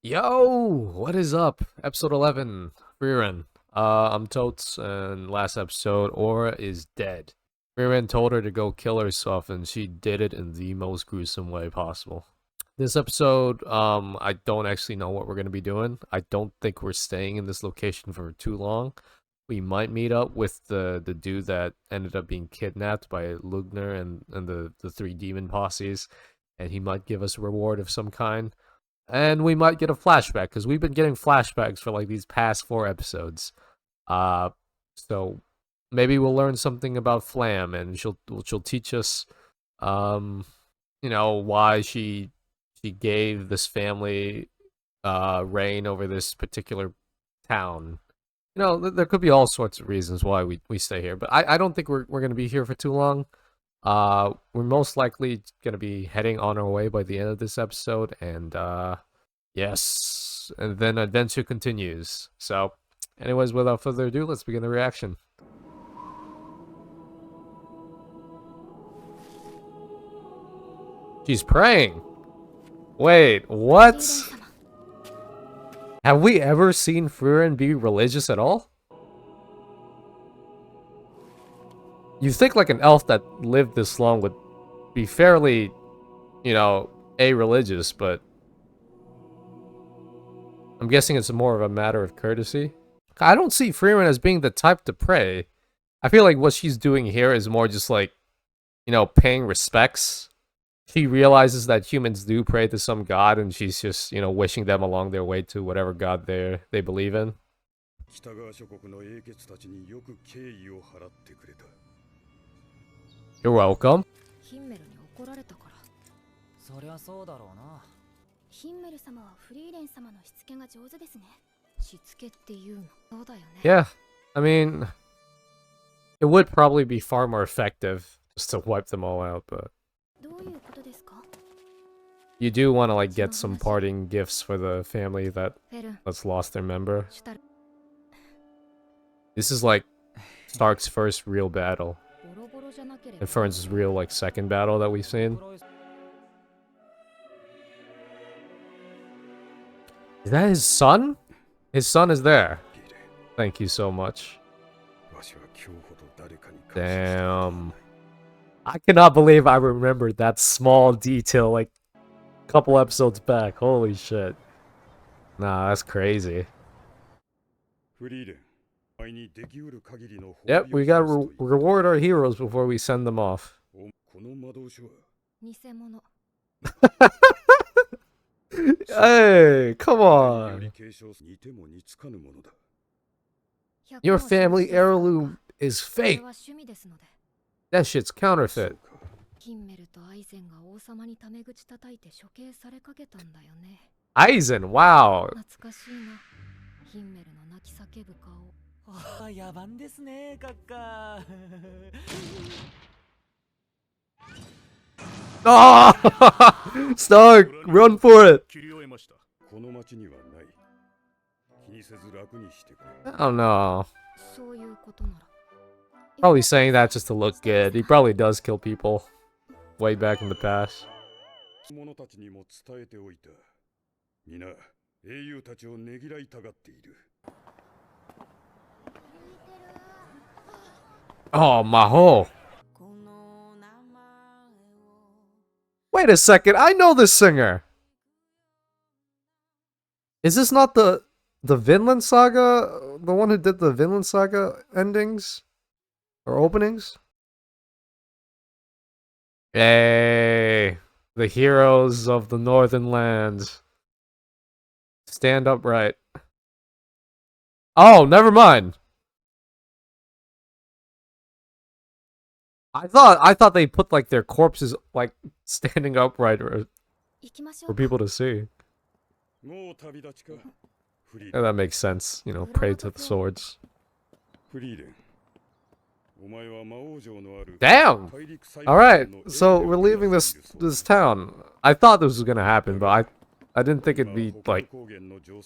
Yo, what is up? Episode 11, Frieren. I'm Totes, and last episode, Aura is dead. Frieren told her to go kill herself, and she did it in the most gruesome way possible. This episode, I don't actually know what we're gonna be doing. I don't think we're staying in this location for too long. We might meet up with the dude that ended up being kidnapped by Lugner and the three demon posses, and he might give us a reward of some kind. And we might get a flashback because we've been getting flashbacks for like these past 4 episodes. Uh, so maybe we'll learn something about Flam, and she'll teach us, um, why she gave this family reign over this particular town. There could be all sorts of reasons why we stay here, but I don't think we're gonna be here for too long. We're most likely gonna be heading on our way by the end of this episode, and yes, and then adventure continues. So, anyways, without further ado, let's begin the reaction. She's praying. Wait, what? Have we ever seen Frieren be religious at all? You think like an elf that lived this long would be fairly, a-religious, but I'm guessing it's more of a matter of courtesy. I don't see Frieren as being the type to pray. I feel like what she's doing here is more just like, paying respects. She realizes that humans do pray to some god, and she's just, wishing them along their way to whatever god they believe in. You're welcome. Yeah, I mean, it would probably be far more effective just to wipe them all out, but you do want to like get some parting gifts for the family that's lost their member. This is like Stark's first real battle, and Fern's real like second battle that we've seen. Is that his son? His son is there. Thank you so much. Damn. I cannot believe I remembered that small detail like a couple episodes back. Holy shit. Nah, that's crazy. Yep, we gotta reward our heroes before we send them off. Hey, come on. Your family heirloom is fake. That shit's counterfeit. Aizen, wow. Oh! Stark, run for it. I don't know. Probably saying that just to look good. He probably does kill people way back in the past. Oh, Maho. Wait a second, I know this singer. Is this not the Vinland Saga? The one who did the Vinland Saga endings? Or openings? Hey, the heroes of the Northern Lands. Stand upright. Oh, never mind. I thought they put like their corpses like standing upright for people to see. Yeah, that makes sense. Pray to the swords. Damn! Alright, so we're leaving this town. I thought this was gonna happen, but I didn't think it'd be like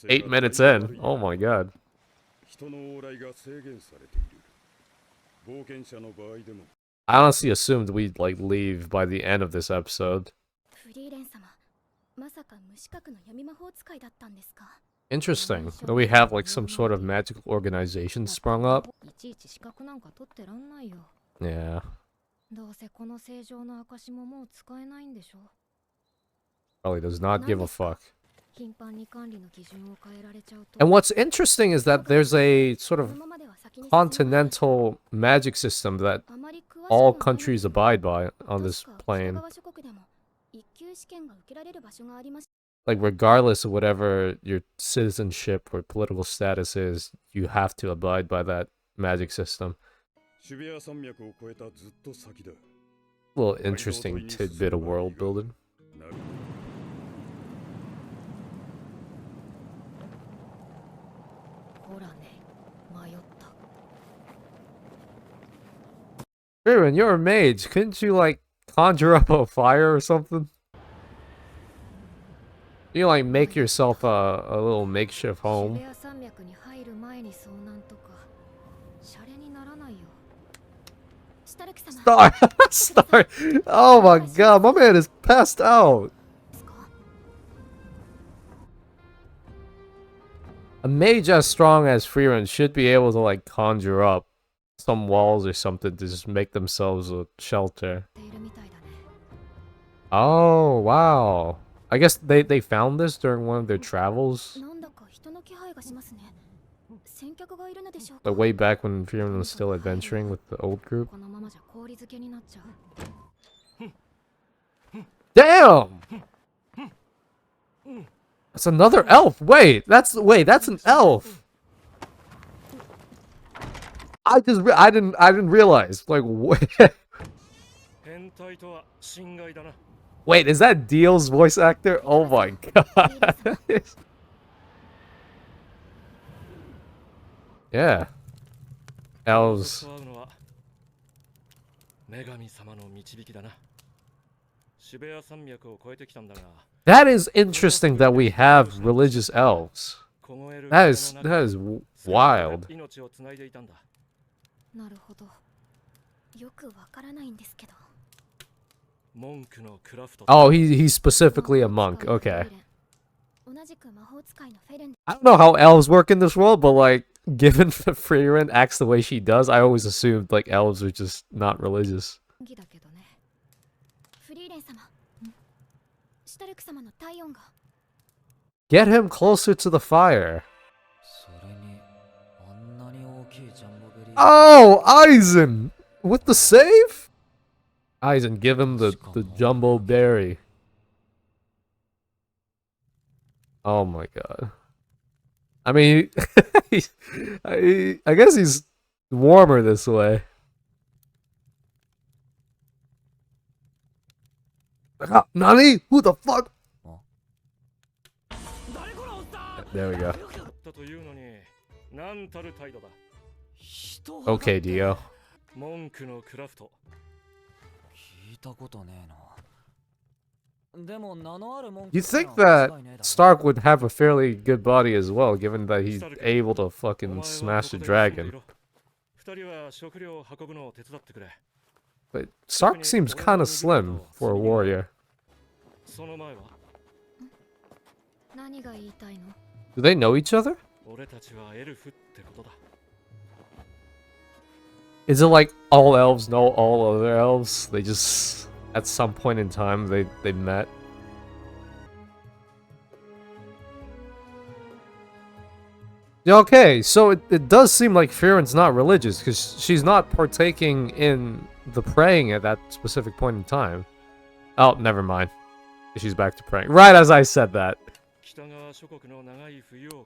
8 minutes in. Oh my god. I honestly assumed we'd like leave by the end of this episode. Interesting. That we have like some sort of magical organization sprung up. Yeah. Probably does not give a fuck. And what's interesting is that there's a sort of continental magic system that all countries abide by on this plane. Like, regardless of whatever your citizenship or political status is, you have to abide by that magic system. Little interesting tidbit of world building. Frieren, you're a mage. Couldn't you, like, conjure up a fire or something? You like make yourself a little makeshift home. Star! Star! Oh my god, my man is passed out. A mage as strong as Frieren should be able to like conjure up some walls or something to just make themselves a shelter. Oh, wow. I guess they found this during one of their travels. Like way back when Frieren was still adventuring with the old group. Damn! That's another elf. Wait, that's an elf. I didn't realize. Like, wait, is that Deal's voice actor? Oh my god. Yeah. Elves. That is interesting that we have religious elves. That is wild. Oh, he's specifically a monk. Okay. I don't know how elves work in this world, but like, given that Frieren acts the way she does, I always assumed like elves are just not religious. Get him closer to the fire. Oh, Aizen! With the save? Aizen, give him the jumbo berry. Oh my god. I mean, I guess he's warmer this way. Nani? Who the fuck? There we go. Okay, Dio. You think that Stark would have a fairly good body as well, given that he's able to fucking smash a dragon. But Stark seems kind of slim for a warrior. Do they know each other? Is it like all elves know all other elves? They just, at some point in time, they met? Yeah, okay, so it does seem like Frieren's not religious, because she's not partaking in the praying at that specific point in time. Oh, never mind. She's back to praying. Right as I said that.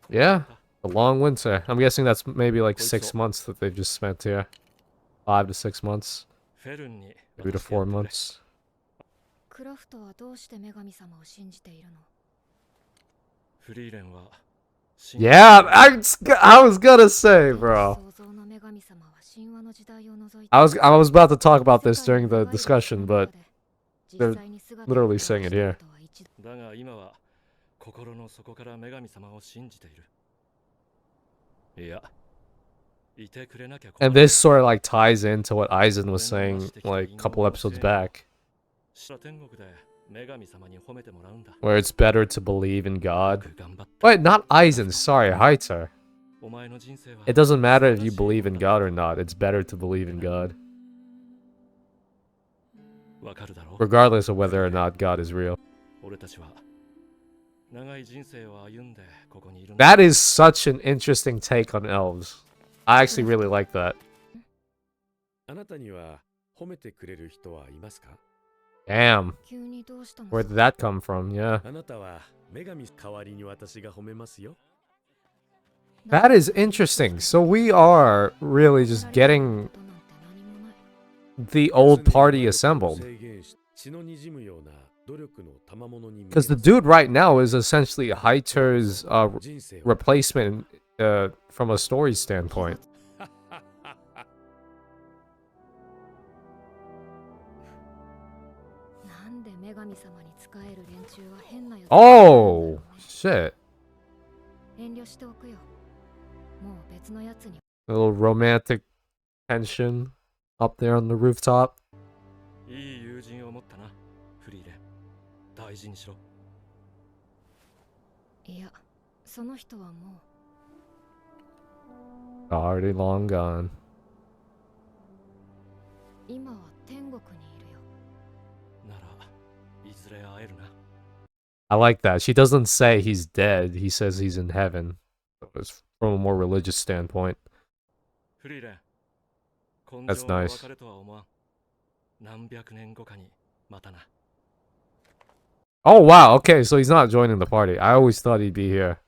Yeah, a long winter. I'm guessing that's maybe like 6 months that they've just spent here. 5 to 6 months. Maybe to 4 months. Yeah, I was gonna say, bro. I was about to talk about this during the discussion, but they're literally saying it here. And this sort of like ties into what Aizen was saying like a couple episodes back. Where it's better to believe in God. Wait, not Aizen, sorry, Haiter. It doesn't matter if you believe in God or not, it's better to believe in God. Regardless of whether or not God is real. That is such an interesting take on elves. I actually really like that. Damn. Where did that come from? Yeah. That is interesting. So we are really just getting the old party assembled. Because the dude right now is essentially Haiter's replacement from a story standpoint. Oh, shit. A little romantic tension up there on the rooftop. Already long gone. I like that. She doesn't say he's dead. He says he's in heaven. It's from a more religious standpoint. That's nice. Oh, wow. Okay, so he's not joining the party. I always thought he'd be here.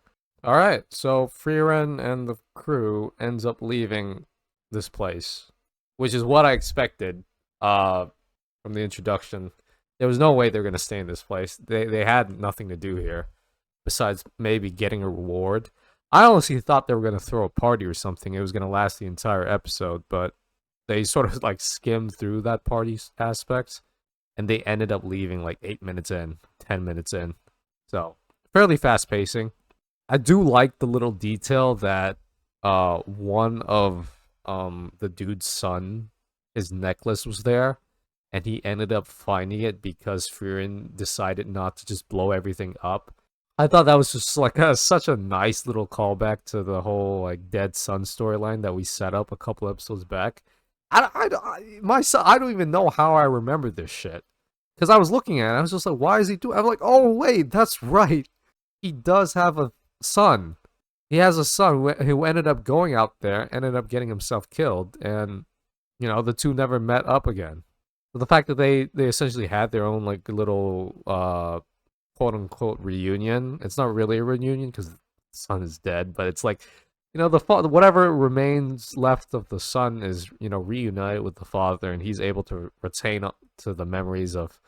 Alright, so Frieren and the crew ends up leaving this place. Which is what I expected from the introduction. There was no way they're going to stay in this place. They had nothing to do here. Besides maybe getting a reward. I honestly thought they were going to throw a party or something. It was going to last the entire episode. But they sort of like skimmed through that party aspect. And they ended up leaving like 8 minutes in. 10 minutes in. So, fairly fast pacing. I do like the little detail that one of the dude's son, his necklace was there. And he ended up finding it because Frieren decided not to just blow everything up. I thought that was just like such a nice little callback to the whole like dead son storyline that we set up a couple episodes back. I don't even know how I remember this shit. Because I was looking at it, I was just like, why is he doing? I'm like, oh wait, that's right. He does have a son. He has a son who ended up going out there, ended up getting himself killed, and you know the two never met up again. But the fact that they essentially had their own like little quote unquote reunion. It's not really a reunion because the son is dead, but it's like, you know, whatever remains left of the son is, you know, reunited with the father, and he's able to retain to the memories of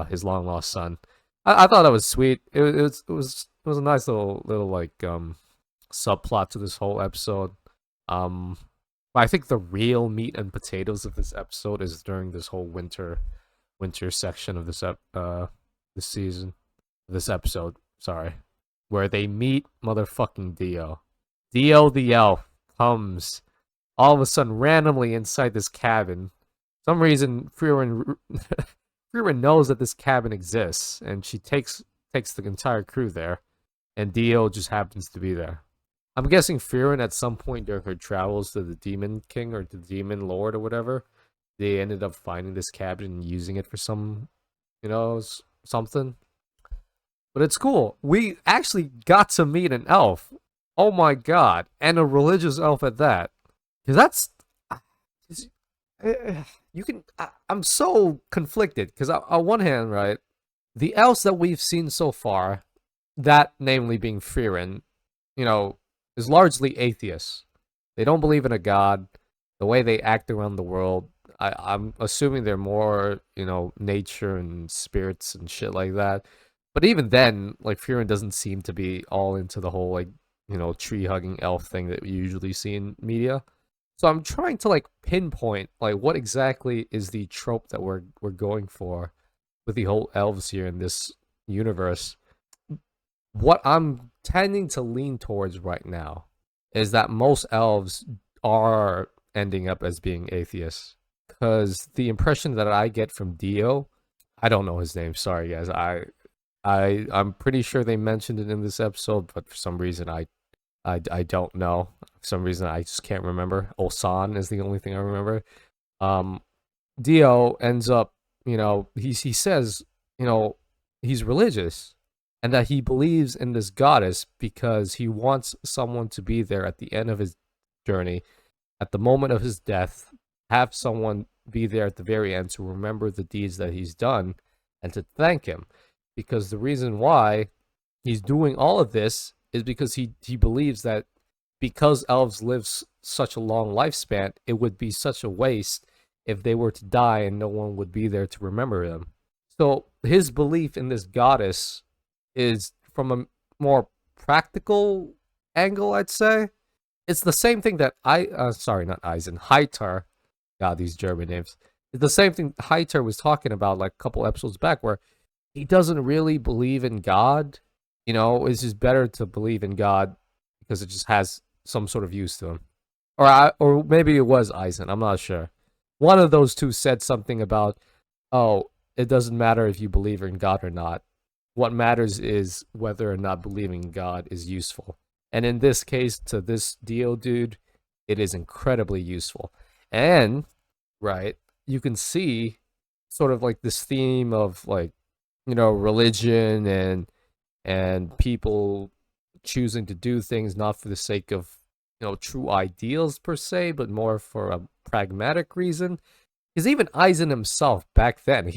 his long lost son. I thought that was sweet. It was a nice little like subplot to this whole episode. But I think the real meat and potatoes of this episode is during this whole winter section of this this episode, sorry, where they meet motherfucking Dio. Dio the elf comes all of a sudden randomly inside this cabin. For some reason Frieren knows that this cabin exists, and she takes the entire crew there, and Dio just happens to be there. I'm guessing Frieren at some point during her travels to the Demon King or the Demon Lord or whatever, they ended up finding this cabin and using it for some, you know, something. But it's cool. We actually got to meet an elf. Oh my god. And a religious elf at that. Because that's... You can... I'm so conflicted. Because on one hand, right, the elves that we've seen so far, that namely being Frieren, you know, is largely atheists. They don't believe in a god. The way they act around the world, I'm assuming they're more, you know, nature and spirits and shit like that. But even then, like, Frieren doesn't seem to be all into the whole, like, you know, tree-hugging elf thing that we usually see in media. So I'm trying to, like, pinpoint, like, what exactly is the trope that we're going for with the whole elves here in this universe. What I'm tending to lean towards right now is that most elves are ending up as being atheists. Because the impression that I get from Dio I don't know his name. Sorry, guys. I'm pretty sure they mentioned it in this episode, but for some reason I don't know. For some reason I just can't remember. Osan is the only thing I remember. Um, Dio ends up, he says, you know, he's religious and that he believes in this goddess because he wants someone to be there at the end of his journey, at the moment of his death, have someone be there at the very end to remember the deeds that he's done and to thank him. Because the reason why he's doing all of this is because he believes that because elves live such a long lifespan, it would be such a waste if they were to die and no one would be there to remember them. So his belief in this goddess is from a more practical angle, I'd say. It's the same thing that sorry, not Eisen, Heitar. God, these German names. It's the same thing Heitar was talking about like a couple episodes back, where he doesn't really believe in God. It's just better to believe in God because it just has some sort of use to him. Or maybe it was Eisen. I'm not sure. One of those two said something about, oh, it doesn't matter if you believe in God or not. What matters is whether or not believing in God is useful. And in this case, to this Dio dude, it is incredibly useful. And, right, you can see sort of like this theme of like, religion and people choosing to do things not for the sake of, true ideals per se, but more for a pragmatic reason. Because even Eisen himself back then,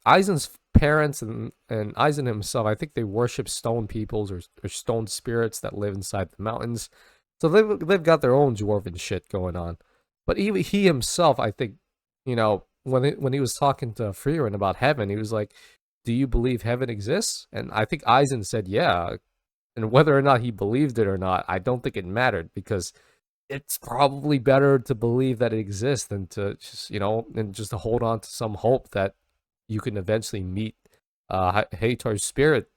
Eisen's parents and Eisen himself, I think they worship stone peoples or stone spirits that live inside the mountains. So they've got their own dwarven shit going on. But even he himself, I think, when he was talking to Frieren about heaven, he was like, "Do you believe heaven exists?" And I think Eisen said, "Yeah." And whether or not he believed it or not, I don't think it mattered because it's probably better to believe that it exists than to just, and just to hold on to some hope that you can eventually meet Hatar's spirit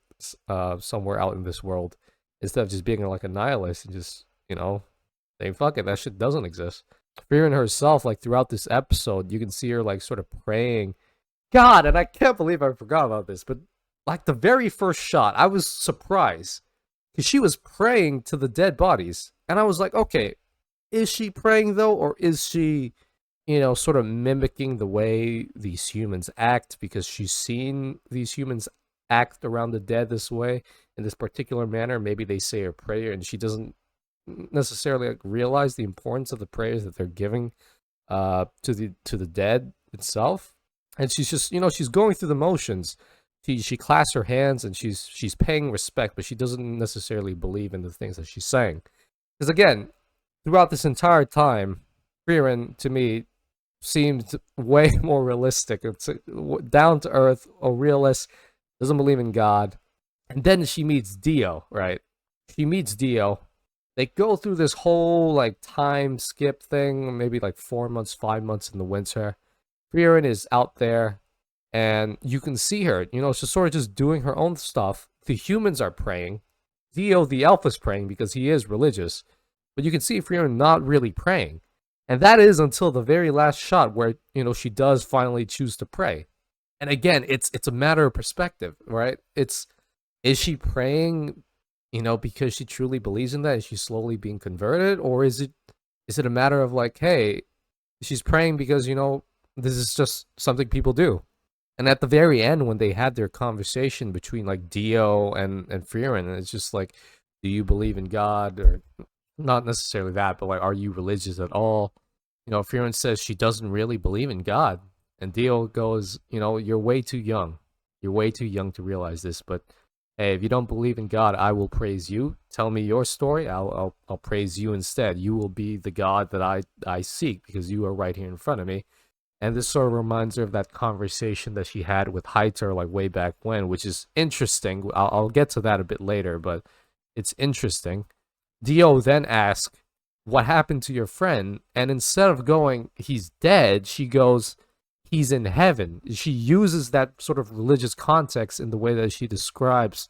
somewhere out in this world instead of just being like a nihilist and just, saying, fuck it, that shit doesn't exist. Frieren herself, like throughout this episode, you can see her like sort of praying. God, and I can't believe I forgot about this, but like the very first shot, I was surprised because she was praying to the dead bodies. And I was like, okay, is she praying though, or is she, sort of mimicking the way these humans act because she's seen these humans act around the dead this way in this particular manner? Maybe they say a prayer and she doesn't necessarily like realize the importance of the prayers that they're giving to the dead itself. And she's just, she's going through the motions. She clasps her hands and she's paying respect, but she doesn't necessarily believe in the things that she's saying. Because again, throughout this entire time, Frieren, to me, seemed way more realistic. It's down to earth, a realist, doesn't believe in God. And then she meets Dio, right? She meets Dio. They go through this whole like time skip thing, maybe like 4 months, 5 months in the winter. Frieren is out there, and you can see her. She's sort of just doing her own stuff. The humans are praying. Dio, the elf, is praying because he is religious. But you can see Frieren not really praying. And that is until the very last shot where, she does finally choose to pray. And again, it's a matter of perspective, right? Is she praying, because she truly believes in that? Is she slowly being converted? Or is it a matter of like, hey, she's praying because, this is just something people do. And at the very end, when they had their conversation between like Dio and Frieren, it's just like, do you believe in God? Or not necessarily that, but like, are you religious at all? Frieren says she doesn't really believe in God. And Dio goes, you're way too young. You're way too young to realize this. But hey, if you don't believe in God, I will praise you. Tell me your story. I'll praise you instead. You will be the God that I seek because you are right here in front of me. And this sort of reminds her of that conversation that she had with Heitar like way back when, which is interesting. I'll get to that a bit later, but it's interesting. Dio then asks, what happened to your friend? And instead of going, he's dead, she goes, he's in heaven. She uses that sort of religious context in the way that she describes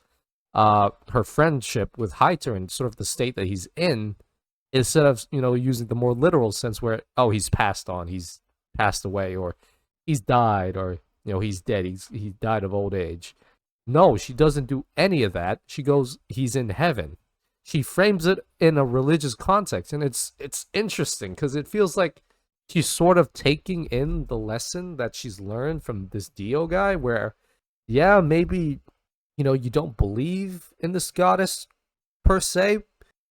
her friendship with Heitar and sort of the state that he's in, instead of, using the more literal sense where, oh, he's passed on, he's passed away, or he's died, or he's dead. He died of old age. No, she doesn't do any of that. She goes, he's in heaven. She frames it in a religious context, and it's interesting because it feels like she's sort of taking in the lesson that she's learned from this Dio guy, where, yeah, maybe you don't believe in this goddess per se,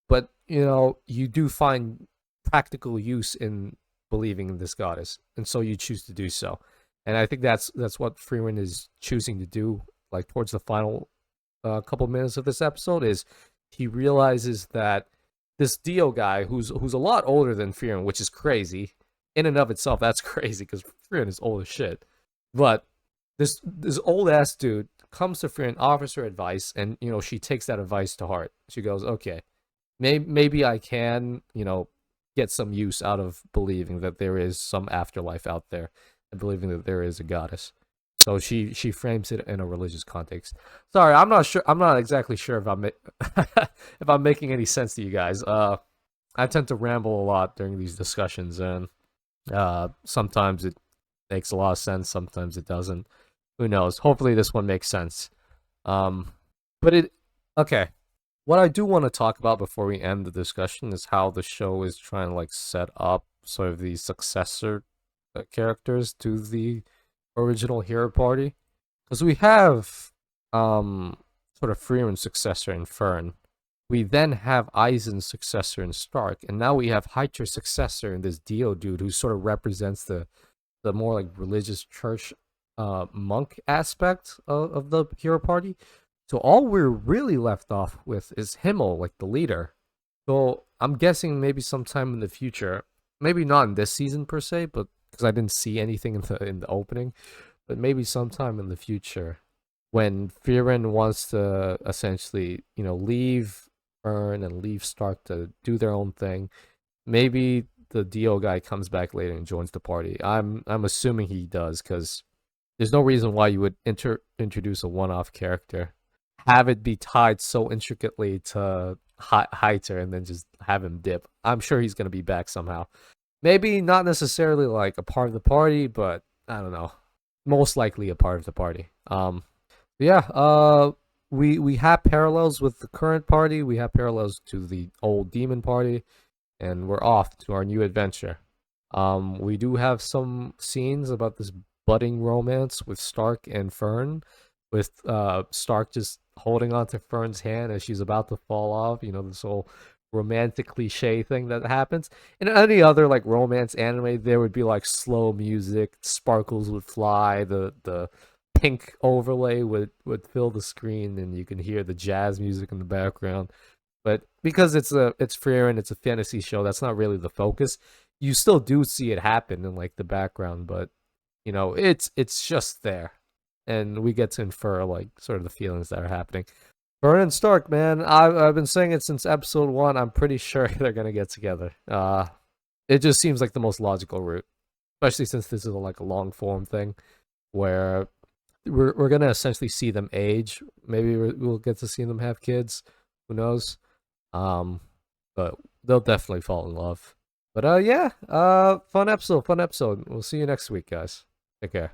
but you do find practical use in believing in this goddess, and so you choose to do so. And I think that's what Frieren is choosing to do, like towards the final couple minutes of this episode, is he realizes that this Dio guy, who's a lot older than Frieren, which is crazy in and of itself. That's crazy because Frieren is old as shit. But this old ass dude comes to Frieren, offers her advice, and she takes that advice to heart. She goes, okay, maybe I can get some use out of believing that there is some afterlife out there, and believing that there is a goddess. So she frames it in a religious context. Sorry, I'm not sure. I'm not exactly sure if I'm if I'm making any sense to you guys. I tend to ramble a lot during these discussions, and sometimes it makes a lot of sense, sometimes it doesn't. Who knows? Hopefully, this one makes sense. But it okay. What I do want to talk about before we end the discussion is how the show is trying to like set up sort of the successor characters to the original hero party, because we have sort of Frieren's successor in Fern. We then have Eisen's successor in Stark, and now we have Hydra's successor in this Dio dude who sort of represents the more like religious church monk aspect of the hero party. So all we're really left off with is Himmel, like the leader. So I'm guessing maybe sometime in the future, maybe not in this season per se, but because I didn't see anything in the opening, but maybe sometime in the future, when Frieren wants to essentially leave Fern and leave Stark to do their own thing, maybe the Dio guy comes back later and joins the party. I'm assuming he does, because there's no reason why you would introduce a one-off character, have it be tied so intricately to Hyter, and then just have him dip. I'm sure he's gonna be back somehow. Maybe not necessarily like a part of the party, but I don't know. Most likely a part of the party. Yeah. We have parallels with the current party. We have parallels to the old demon party, and we're off to our new adventure. We do have some scenes about this budding romance with Stark and Fern, with Stark just holding on to Fern's hand as she's about to fall off. This whole romantic cliche thing that happens. In any other like romance anime, there would be like slow music, sparkles would fly, the pink overlay would fill the screen, and you can hear the jazz music in the background. But because it's Frieren, it's a fantasy show, that's not really the focus. You still do see it happen in like the background, but it's just there, and we get to infer like sort of the feelings that are happening. Fern and Stark, man, I've been saying it since episode 1. I'm pretty sure they're gonna get together. It just seems like the most logical route, especially since this is like a long form thing where we're gonna essentially see them age. Maybe we'll get to see them have kids. Who knows? But they'll definitely fall in love. But yeah, fun episode. We'll see you next week, guys. Take care.